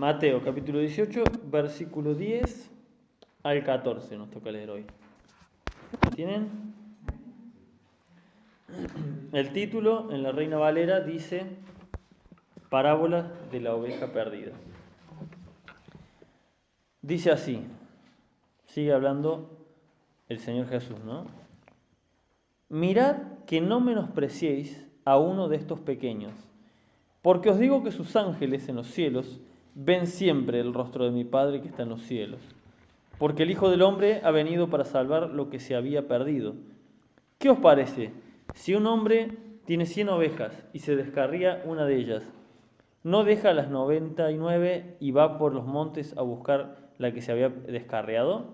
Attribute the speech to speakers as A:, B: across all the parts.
A: Mateo capítulo 18, versículo 10 al 14 nos toca leer hoy. ¿Lo tienen? El título en la Reina Valera dice Parábola de la oveja perdida. Dice así, sigue hablando el Señor Jesús, ¿no? Mirad que no menospreciéis a uno de estos pequeños, porque os digo que sus ángeles en los cielos ven siempre el rostro de mi Padre que está en los cielos. Porque el Hijo del Hombre ha venido para salvar lo que se había perdido. ¿Qué os parece? Si un hombre tiene 100 ovejas y se descarría una de ellas, ¿no deja las 99 y va por los montes a buscar la que se había descarriado?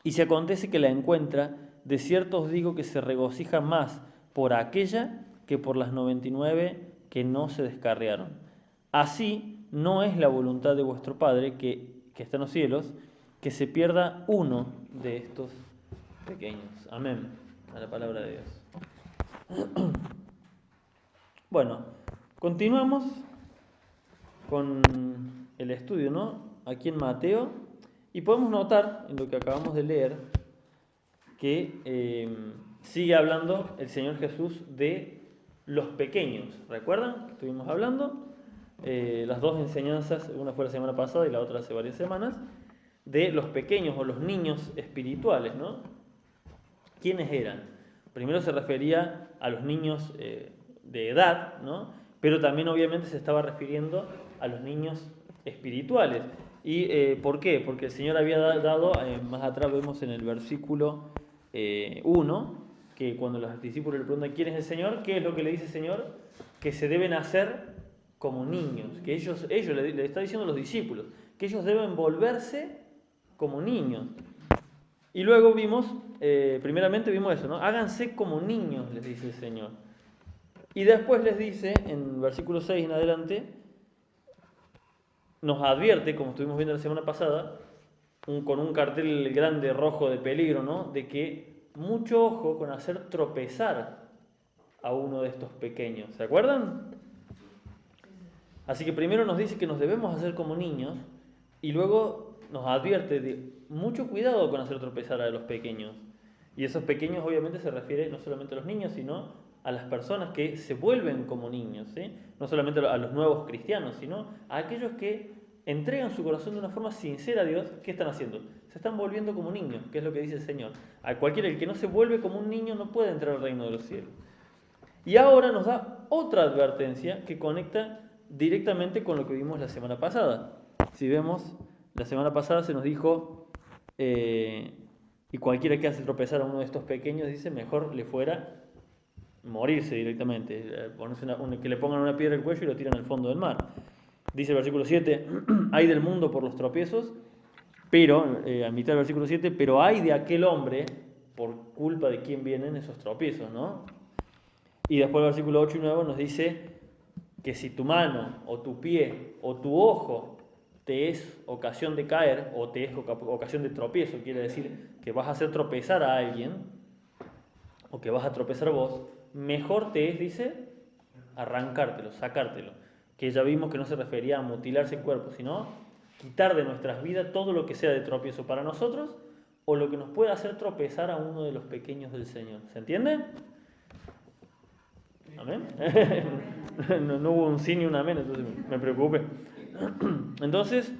A: Y si acontece que la encuentra, de cierto os digo que se regocija más por aquella que por las 99 que no se descarriaron. Así no es la voluntad de vuestro Padre que está en los cielos, que se pierda uno de estos pequeños. Amén. A la palabra de Dios. Bueno, continuamos con el estudio, ¿no? Aquí en Mateo. Y podemos notar en lo que acabamos de leer que sigue hablando el Señor Jesús de los pequeños. ¿Recuerdan? Estuvimos hablando las dos enseñanzas, una fue la semana pasada y la otra hace varias semanas, de los pequeños o los niños espirituales, ¿no? ¿Quiénes eran? Primero se refería a los niños de edad, ¿no? Pero también obviamente se estaba refiriendo a los niños espirituales. ¿Y por qué? Porque el Señor había dado, más atrás vemos en el versículo 1, que cuando los discípulos le preguntan quién es el Señor, ¿qué es lo que le dice el Señor? Que se deben hacer como niños, que ellos le está diciendo a los discípulos, que ellos deben volverse como niños. Y luego vimos, primeramente vimos eso, ¿no? Háganse como niños, les dice el Señor. Y después les dice, en versículo 6 en adelante, nos advierte, como estuvimos viendo la semana pasada, con un cartel grande rojo de peligro, ¿no? De que mucho ojo con hacer tropezar a uno de estos pequeños. ¿Se acuerdan? Así que primero nos dice que nos debemos hacer como niños y luego nos advierte de mucho cuidado con hacer tropezar a los pequeños. Y esos pequeños obviamente se refiere no solamente a los niños, sino a las personas que se vuelven como niños, ¿sí? No solamente a los nuevos cristianos, sino a aquellos que entregan su corazón de una forma sincera a Dios. ¿Qué están haciendo? Se están volviendo como niños, que es lo que dice el Señor. A cualquiera, el que no se vuelve como un niño no puede entrar al reino de los cielos. Y ahora nos da otra advertencia que conecta directamente con lo que vimos la semana pasada. Si vemos, la semana pasada se nos dijo, y cualquiera que hace tropezar a uno de estos pequeños, dice, mejor le fuera morirse directamente, que le pongan una piedra al cuello y lo tiran al fondo del mar. Dice el versículo 7, hay del mundo por los tropiezos, pero, a mitad del versículo 7, pero hay de aquel hombre por culpa de quien vienen esos tropiezos, ¿no? Y después el versículo 8 y 9 nos dice que si tu mano o tu pie o tu ojo te es ocasión de caer o te es ocasión de tropiezo, quiere decir que vas a hacer tropezar a alguien o que vas a tropezar vos, mejor te es, dice, arrancártelo, sacártelo. Que ya vimos que no se refería a mutilarse el cuerpo, sino quitar de nuestras vidas todo lo que sea de tropiezo para nosotros o lo que nos pueda hacer tropezar a uno de los pequeños del Señor. ¿Se entiende? ¿Amén? No hubo un sí ni un amén, entonces me preocupé. Entonces,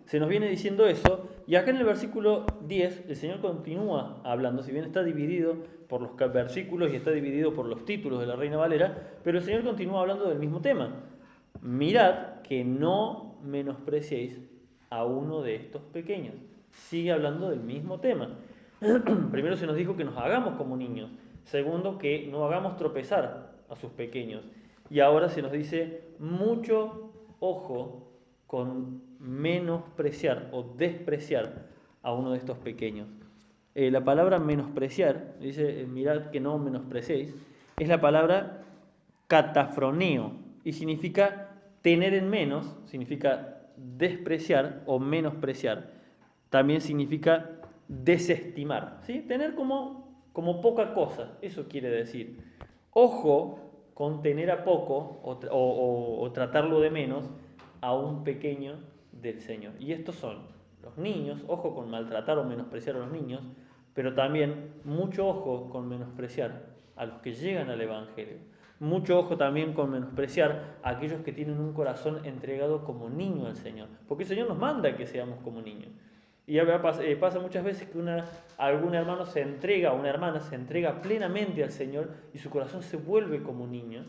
A: se nos viene diciendo eso, y acá en el versículo 10 el Señor continúa hablando, si bien está dividido por los versículos y está dividido por los títulos de la Reina Valera, pero el Señor continúa hablando del mismo tema. Mirad que no menospreciéis a uno de estos pequeños. Sigue hablando del mismo tema. Primero se nos dijo que nos hagamos como niños. Segundo, que no hagamos tropezar a sus pequeños. Y ahora se nos dice mucho ojo con menospreciar o despreciar a uno de estos pequeños. La palabra menospreciar, dice, mirad que no menospreciéis, es la palabra catafroneo y significa tener en menos, significa despreciar o menospreciar. También significa desestimar, ¿sí? Tener como poca cosa, eso quiere decir. Ojo con tener a poco o tratarlo de menos a un pequeño del Señor. Y estos son los niños, ojo con maltratar o menospreciar a los niños, pero también mucho ojo con menospreciar a los que llegan al Evangelio. Mucho ojo también con menospreciar a aquellos que tienen un corazón entregado como niño al Señor. Porque el Señor nos manda que seamos como niños. Y ya pasa muchas veces que algún hermano se entrega, una hermana se entrega plenamente al Señor y su corazón se vuelve como niño.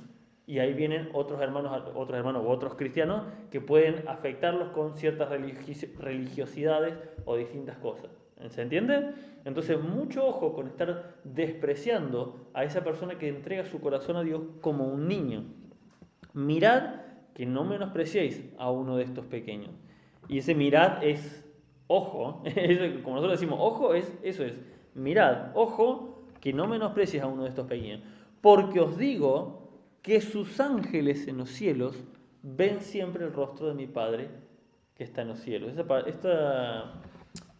A: Y ahí vienen otros hermanos u otros cristianos que pueden afectarlos con ciertas religiosidades o distintas cosas. ¿Se entiende? Entonces, mucho ojo con estar despreciando a esa persona que entrega su corazón a Dios como un niño. Mirad que no menospreciéis a uno de estos pequeños. Y ese mirad es ojo, como nosotros decimos, ojo, eso es, mirad, ojo, que no menosprecies a uno de estos pequeños. Porque os digo que sus ángeles en los cielos ven siempre el rostro de mi Padre que está en los cielos.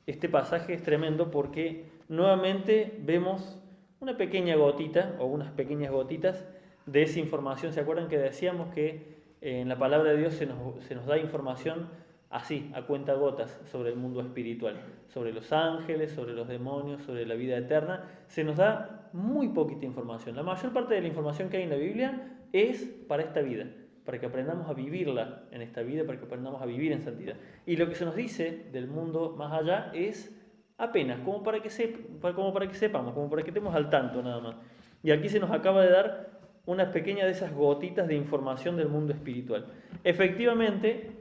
A: Este pasaje es tremendo porque nuevamente vemos una pequeña gotita o unas pequeñas gotitas de esa información. ¿Se acuerdan que decíamos que en la palabra de Dios se nos da información así, a cuentagotas, sobre el mundo espiritual, sobre los ángeles, sobre los demonios, sobre la vida eterna? Se nos da muy poquita información. La mayor parte de la información que hay en la Biblia es para esta vida, para que aprendamos a vivirla en esta vida, para que aprendamos a vivir en santidad. Y lo que se nos dice del mundo más allá es apenas, como para que sepamos, como para que estemos al tanto nada más. Y aquí se nos acaba de dar una pequeña de esas gotitas de información del mundo espiritual. Efectivamente,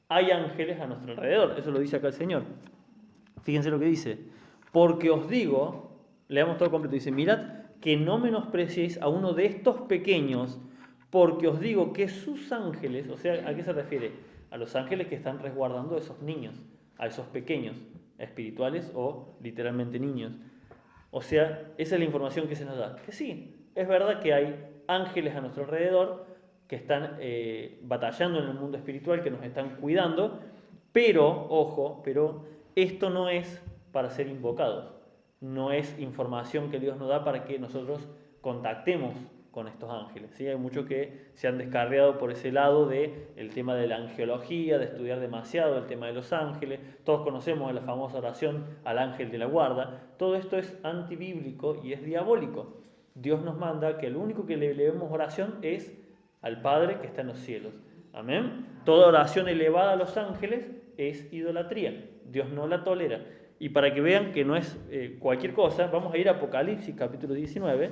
A: hay ángeles a nuestro alrededor, eso lo dice acá el Señor. Fíjense lo que dice, porque os digo, leamos todo completo, dice, mirad que no menospreciéis a uno de estos pequeños, porque os digo que sus ángeles, o sea, ¿a qué se refiere? A los ángeles que están resguardando a esos niños, a esos pequeños, espirituales o literalmente niños. O sea, esa es la información que se nos da. Que sí, es verdad que hay ángeles a nuestro alrededor que están batallando en el mundo espiritual, que nos están cuidando, pero, ojo, pero esto no es para ser invocados, no es información que Dios nos da para que nosotros contactemos con estos ángeles. ¿Sí? Hay muchos que se han descarriado por ese lado del tema de la angelología, de estudiar demasiado el tema de los ángeles. Todos conocemos la famosa oración al ángel de la guarda. Todo esto es antibíblico y es diabólico. Dios nos manda que el único que le elevemos oración es al Padre que está en los cielos. Amén. Toda oración elevada a los ángeles es idolatría. Dios no la tolera. Y para que vean que no es cualquier cosa, vamos a ir a Apocalipsis capítulo 19.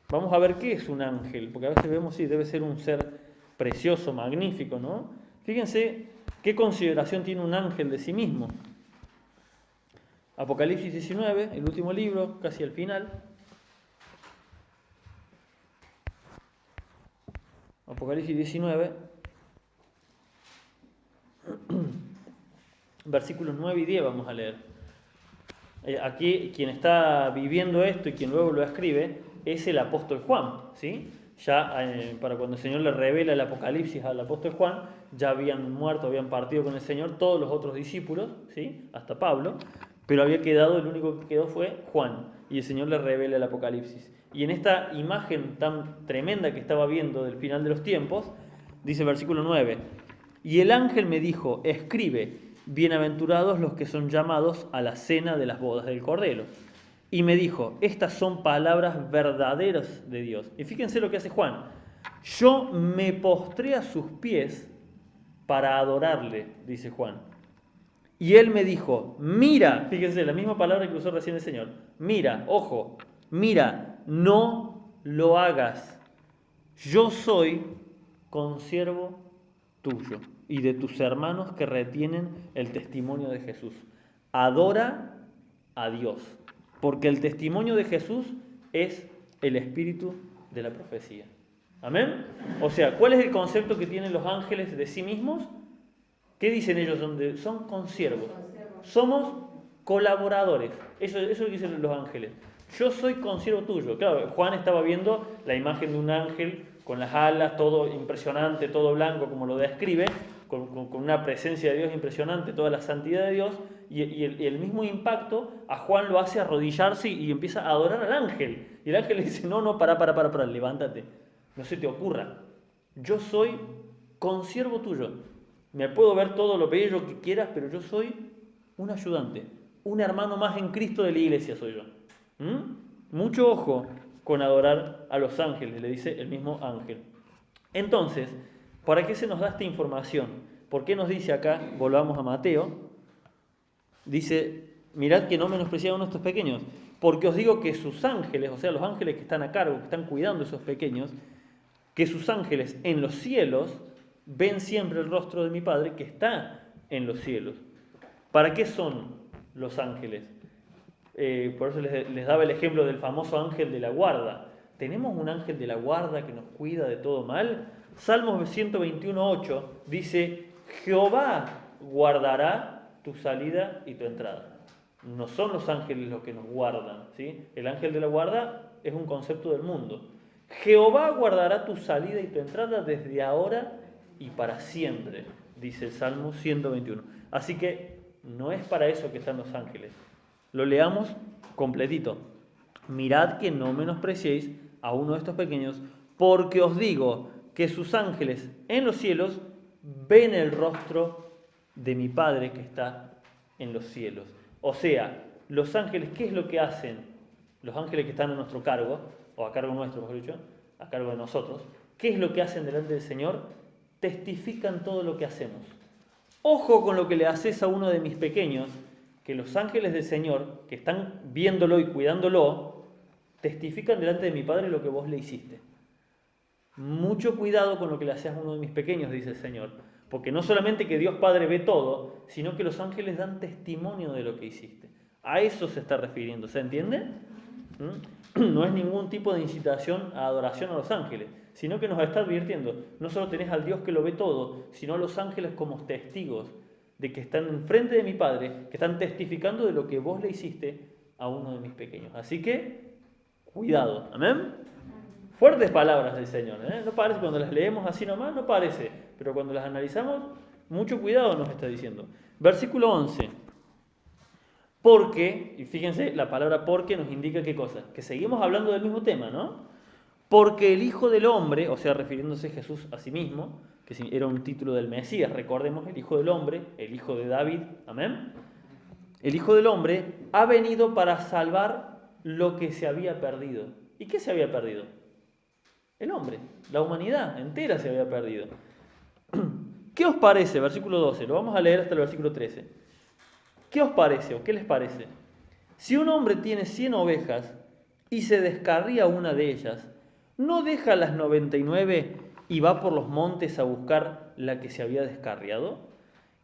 A: Vamos a ver qué es un ángel, porque a veces vemos, sí, debe ser un ser precioso, magnífico, ¿no? Fíjense qué consideración tiene un ángel de sí mismo. Apocalipsis 19, el último libro, casi al final. Apocalipsis 19, versículos 9 y 10 vamos a leer. Aquí quien está viviendo esto y quien luego lo escribe es el apóstol Juan, ¿sí? Ya para cuando el Señor le revela el Apocalipsis al apóstol Juan, ya habían muerto, habían partido con el Señor todos los otros discípulos, ¿sí? Hasta Pablo, pero había quedado, el único que quedó fue Juan, y el Señor le revela el Apocalipsis. Y en esta imagen tan tremenda que estaba viendo del final de los tiempos, dice el versículo 9, y el ángel me dijo, escribe, bienaventurados los que son llamados a la cena de las bodas del Cordero. Y me dijo, estas son palabras verdaderas de Dios. Y fíjense lo que hace Juan. Yo me postré a sus pies para adorarle, dice Juan. Y él me dijo, mira, fíjense, la misma palabra que usó recién el Señor. Mira, ojo, mira, no lo hagas. Yo soy consiervo tuyo y de tus hermanos que retienen el testimonio de Jesús. Adora a Dios, porque el testimonio de Jesús es el espíritu de la profecía. ¿Amén? O sea, ¿cuál es el concepto que tienen los ángeles de sí mismos? ¿Qué dicen ellos? Son consiervos. Somos colaboradores. Eso es lo que dicen los ángeles. Yo soy consiervo tuyo. Claro, Juan estaba viendo la imagen de un ángel con las alas, todo impresionante, todo blanco, como lo describe, con una presencia de Dios impresionante, toda la santidad de Dios, y el mismo impacto a Juan lo hace arrodillarse y empieza a adorar al ángel. Y el ángel le dice, no, para, levántate, no se te ocurra. Yo soy consiervo tuyo. Me puedo ver todo lo bello que quieras, pero yo soy un ayudante, un hermano más en Cristo de la iglesia soy yo. Mucho ojo con adorar a los ángeles, le dice el mismo ángel. Entonces, ¿para qué se nos da esta información? ¿Por qué nos dice acá, volvamos a Mateo? Dice, mirad que no menospreciad a uno de estos pequeños, porque os digo que sus ángeles, o sea, los ángeles que están a cargo, que están cuidando a esos pequeños, que sus ángeles en los cielos ven siempre el rostro de mi Padre que está en los cielos. ¿Para qué son los ángeles? Por eso les daba el ejemplo del famoso ángel de la guarda. ¿Tenemos un ángel de la guarda que nos cuida de todo mal? Salmos 121:8 dice, Jehová guardará tu salida y tu entrada. No son los ángeles los que nos guardan, ¿sí? El ángel de la guarda es un concepto del mundo. Jehová guardará tu salida y tu entrada desde ahora y para siempre, dice el Salmo 121. Así que no es para eso que están los ángeles. Lo leamos completito. Mirad que no menospreciéis a uno de estos pequeños, porque os digo que sus ángeles en los cielos ven el rostro de mi Padre que está en los cielos. O sea, los ángeles, ¿qué es lo que hacen? Los ángeles que están a nuestro cargo, o a cargo nuestro, mejor dicho, a cargo de nosotros, ¿qué es lo que hacen delante del Señor? Testifican todo lo que hacemos. Ojo con lo que le haces a uno de mis pequeños, que los ángeles del Señor, que están viéndolo y cuidándolo, testifican delante de mi Padre lo que vos le hiciste. Mucho cuidado con lo que le haces a uno de mis pequeños, dice el Señor, porque no solamente que Dios Padre ve todo, sino que los ángeles dan testimonio de lo que hiciste. A eso se está refiriendo, ¿se entiende? No es ningún tipo de incitación a adoración a los ángeles, sino que nos está advirtiendo, no solo tenés al Dios que lo ve todo, sino a los ángeles como testigos de que están enfrente de mi Padre, que están testificando de lo que vos le hiciste a uno de mis pequeños. Así que, cuidado, amén. Fuertes palabras del Señor, ¿eh? No parece, cuando las leemos así nomás, no parece, pero cuando las analizamos, mucho cuidado nos está diciendo. Versículo 11. Porque, y fíjense, la palabra porque nos indica qué cosa, que seguimos hablando del mismo tema, ¿no? Porque el Hijo del Hombre, o sea, refiriéndose Jesús a sí mismo, que era un título del Mesías, recordemos, el Hijo del Hombre, el Hijo de David, amén. El Hijo del Hombre ha venido para salvar lo que se había perdido. ¿Y qué se había perdido? El hombre, la humanidad entera se había perdido. ¿Qué os parece? Versículo 12, lo vamos a leer hasta el versículo 13. ¿Qué os parece o qué les parece? Si un hombre tiene 100 ovejas y se descarría una de ellas, ¿no deja las 99 y va por los montes a buscar la que se había descarriado?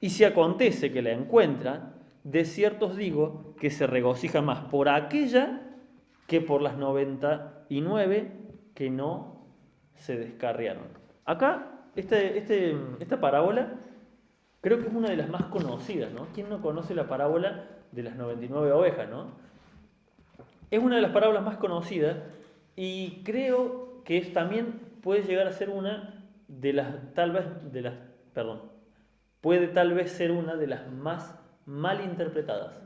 A: Y si acontece que la encuentra, de cierto os digo que se regocija más por aquella que por las 99 que no se descarriaron. Acá, esta parábola creo que es una de las más conocidas, ¿no? ¿Quién no conoce la parábola de las 99 ovejas, no? Es una de las parábolas más conocidas y creo que también puede llegar a ser una de las, puede tal vez ser una de las más mal interpretadas,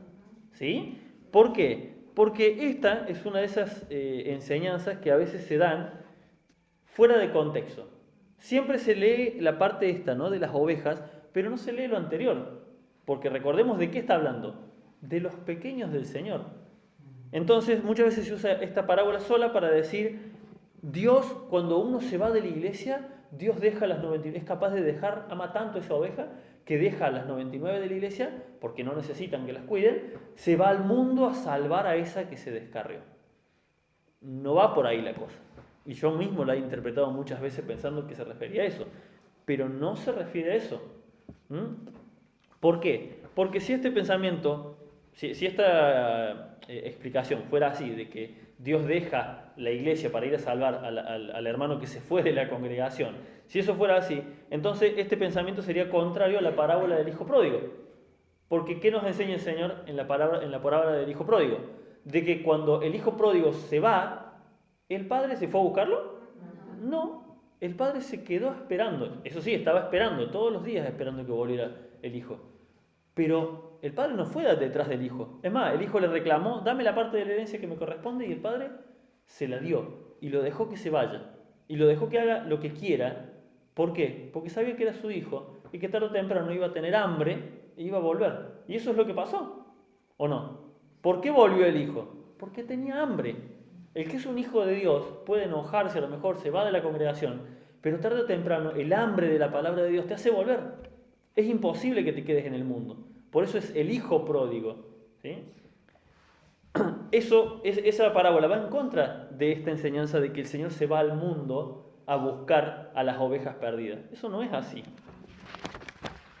A: ¿sí? ¿Por qué? Porque esta es una de esas enseñanzas que a veces se dan fuera de contexto. Siempre se lee la parte esta, ¿no? De las ovejas, pero no se lee lo anterior, porque recordemos de qué está hablando, de los pequeños del Señor. Entonces, muchas veces se usa esta parábola sola para decir, Dios, cuando uno se va de la iglesia, Dios deja las 99, es capaz de dejar, ama tanto esa oveja, que deja a las 99 de la iglesia, porque no necesitan que las cuiden, se va al mundo a salvar a esa que se descarrió. No va por ahí la cosa. Y yo mismo la he interpretado muchas veces pensando que se refería a eso, pero no se refiere a eso. ¿Por qué? Porque si este pensamiento, si esta explicación fuera así, de que Dios deja la iglesia para ir a salvar al hermano que se fue de la congregación, si eso fuera así, entonces este pensamiento sería contrario a la parábola del hijo pródigo. Porque ¿qué nos enseña el Señor en la parábola del hijo pródigo? De que cuando el hijo pródigo se va, ¿el padre se fue a buscarlo? No, el padre se quedó esperando. Eso sí, estaba esperando, todos los días esperando que volviera el hijo. Pero el padre no fue detrás del hijo. Es más, el hijo le reclamó, dame la parte de la herencia que me corresponde, y el padre se la dio y lo dejó que se vaya. Y lo dejó que haga lo que quiera, ¿Por qué? Porque sabía que era su hijo y que tarde o temprano iba a tener hambre e iba a volver. Y eso es lo que pasó, ¿o no? ¿Por qué volvió el hijo? Porque tenía hambre. El que es un hijo de Dios puede enojarse, a lo mejor se va de la congregación, pero tarde o temprano el hambre de la palabra de Dios te hace volver. Es imposible que te quedes en el mundo. Por eso es el hijo pródigo. ¿Sí? Esa parábola va en contra de esta enseñanza de que el Señor se va al mundo a buscar a las ovejas perdidas. Eso no es así.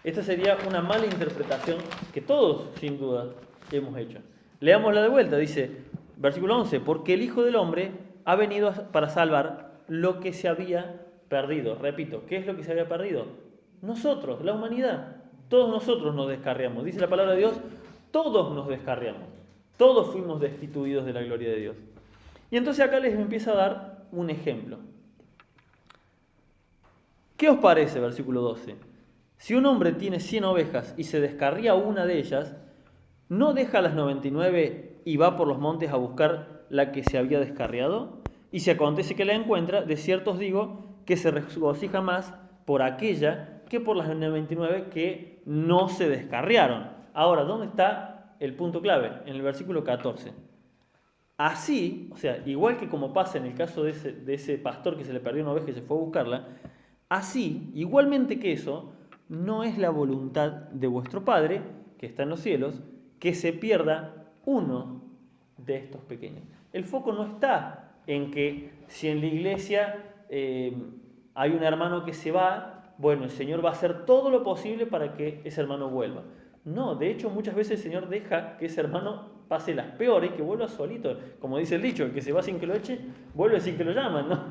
A: Esta sería una mala interpretación que todos, sin duda, hemos hecho. Leámosla de vuelta, dice, versículo 11, porque el Hijo del Hombre ha venido para salvar lo que se había perdido. Repito, ¿qué es lo que se había perdido? Nosotros, la humanidad. Todos nosotros nos descarriamos. Dice la palabra de Dios, todos nos descarriamos. Todos fuimos destituidos de la gloria de Dios. Y entonces acá les empieza a dar un ejemplo. ¿Qué os parece, versículo 12? Si un hombre tiene 100 ovejas y se descarría una de ellas, ¿no deja las 99 y va por los montes a buscar la que se había descarriado? Y si acontece que la encuentra, de cierto os digo que se regocija más por aquella que por las 99 que no se descarriaron. Ahora, ¿dónde está el punto clave? En el versículo 14. Así, o sea, igual que como pasa en el caso de ese pastor que se le perdió una oveja y se fue a buscarla, así, igualmente que eso, no es la voluntad de vuestro Padre, que está en los cielos, que se pierda uno de estos pequeños. El foco no está en que si en la iglesia hay un hermano que se va, bueno, el Señor va a hacer todo lo posible para que ese hermano vuelva. No, de hecho muchas veces el Señor deja que ese hermano pase las peores y que vuelva solito. Como dice el dicho, el que se va sin que lo eche, vuelve sin que lo llaman, ¿no?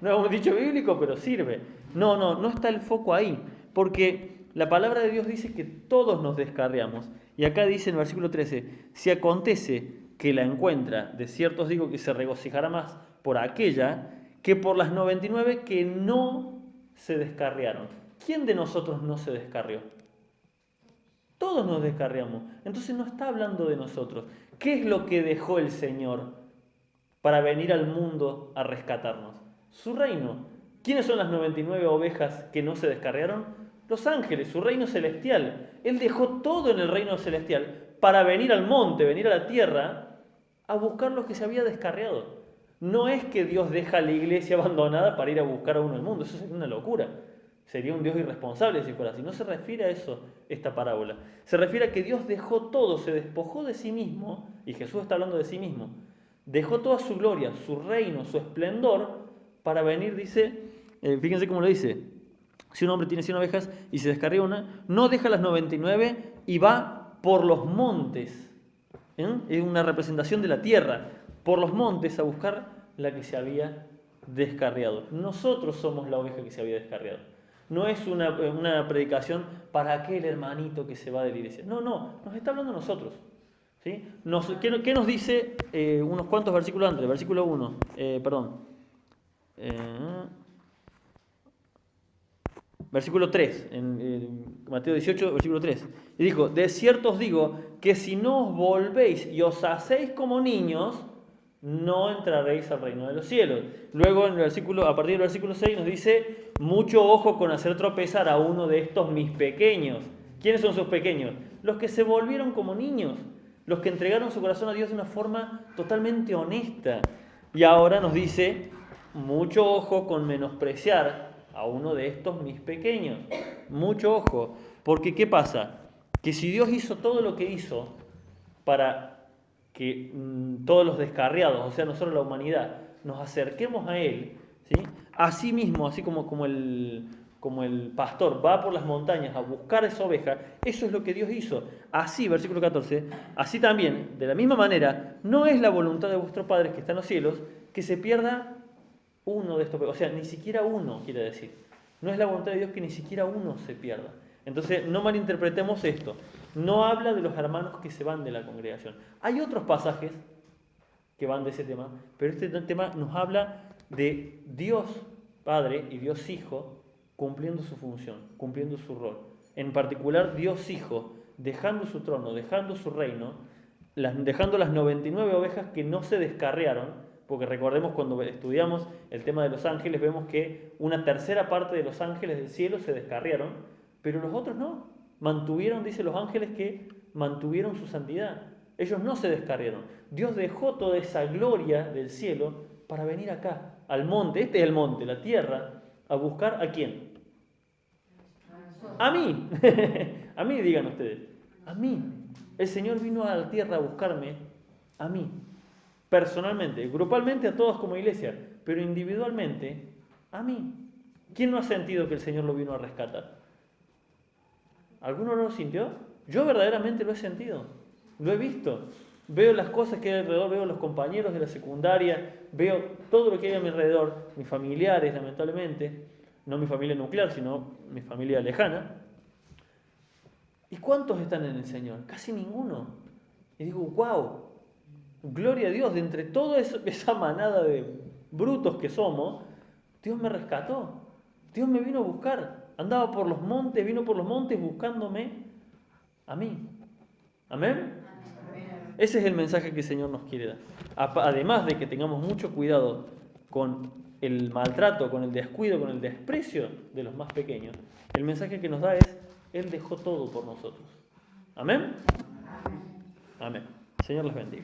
A: No es un dicho bíblico, pero sirve. No está el foco ahí, porque la palabra de Dios dice que todos nos descarriamos. Y acá dice en el versículo 13, si acontece que la encuentra, de cierto os digo que se regocijará más por aquella que por las 99 que no se descarriaron. ¿Quién de nosotros no se descarrió? Todos nos descarriamos. Entonces no está hablando de nosotros. ¿Qué es lo que dejó el Señor para venir al mundo a rescatarnos? Su reino. ¿Quiénes son las 99 ovejas que no se descarriaron? Los ángeles, su reino celestial. Él dejó todo en el reino celestial para venir al monte, venir a la tierra, a buscar los que se había descarriado. No es que Dios deja a la iglesia abandonada para ir a buscar a uno al mundo. Eso sería una locura. Sería un Dios irresponsable si fuera así. No se refiere a eso esta parábola. Se refiere a que Dios dejó todo, se despojó de sí mismo, y Jesús está hablando de sí mismo. Dejó toda su gloria, su reino, su esplendor, para venir, dice, fíjense cómo lo dice, si un hombre tiene 100 ovejas y se descarría una, no deja las 99 y va por los montes. Es una representación de la tierra, por los montes a buscar la que se había descarriado. Nosotros somos la oveja que se había descarriado. No es una predicación para aquel hermanito que se va de la iglesia. No, nos está hablando a nosotros. ¿Sí? ¿Qué nos dice unos cuantos versículos antes? Versículo 1, versículo 3, en Mateo 18, versículo 3. Y dijo, de cierto os digo que si no os volvéis y os hacéis como niños, no entraréis al reino de los cielos. Luego, a partir del versículo 6 nos dice, mucho ojo con hacer tropezar a uno de estos mis pequeños. ¿Quiénes son sus pequeños? Los que se volvieron como niños, los que entregaron su corazón a Dios de una forma totalmente honesta. Y ahora nos dice, mucho ojo con menospreciar a uno de estos mis pequeños. Mucho ojo, porque ¿qué pasa? Que si Dios hizo todo lo que hizo para que todos los descarriados, o sea, nosotros la humanidad, nos acerquemos a Él, ¿sí? Así mismo, así como el pastor va por las montañas a buscar esa oveja, eso es lo que Dios hizo. Así, versículo 14, así también, de la misma manera, no es la voluntad de vuestro Padre que está en los cielos que se pierda uno de estos, o sea, ni siquiera uno, quiere decir. No es la voluntad de Dios que ni siquiera uno se pierda. Entonces, no malinterpretemos esto. No habla de los hermanos que se van de la congregación. Hay otros pasajes que van de ese tema, pero este tema nos habla de Dios Padre y Dios Hijo cumpliendo su función, cumpliendo su rol. En particular, Dios Hijo dejando su trono, dejando su reino, dejando las 99 ovejas que no se descarriaron porque recordemos cuando estudiamos el tema de los ángeles, vemos que una tercera parte de los ángeles del cielo se descarriaron, pero los otros no. Mantuvieron, dice los ángeles, que mantuvieron su santidad. Ellos no se descarriaron. Dios dejó toda esa gloria del cielo para venir acá, al monte. Este es el monte, la tierra, a buscar ¿a quién? A mí. A mí, digan ustedes. A mí. El Señor vino a la tierra a buscarme a mí. Personalmente, grupalmente a todos como iglesia, pero individualmente a mí. ¿Quién no ha sentido que el Señor lo vino a rescatar? ¿Alguno no lo sintió? Yo verdaderamente lo he sentido, lo he visto. Veo las cosas que hay alrededor, veo los compañeros de la secundaria, veo todo lo que hay a mi alrededor, mis familiares, lamentablemente, no mi familia nuclear, sino mi familia lejana. ¿Y cuántos están en el Señor? Casi ninguno. Y digo, wow, gloria a Dios, de entre toda esa manada de brutos que somos, Dios me rescató. Dios me vino a buscar. Andaba por los montes, vino por los montes buscándome a mí. ¿Amén? Ese es el mensaje que el Señor nos quiere dar. Además de que tengamos mucho cuidado con el maltrato, con el descuido, con el desprecio de los más pequeños, el mensaje que nos da es, Él dejó todo por nosotros. ¿Amén? Amén. Señor les bendiga.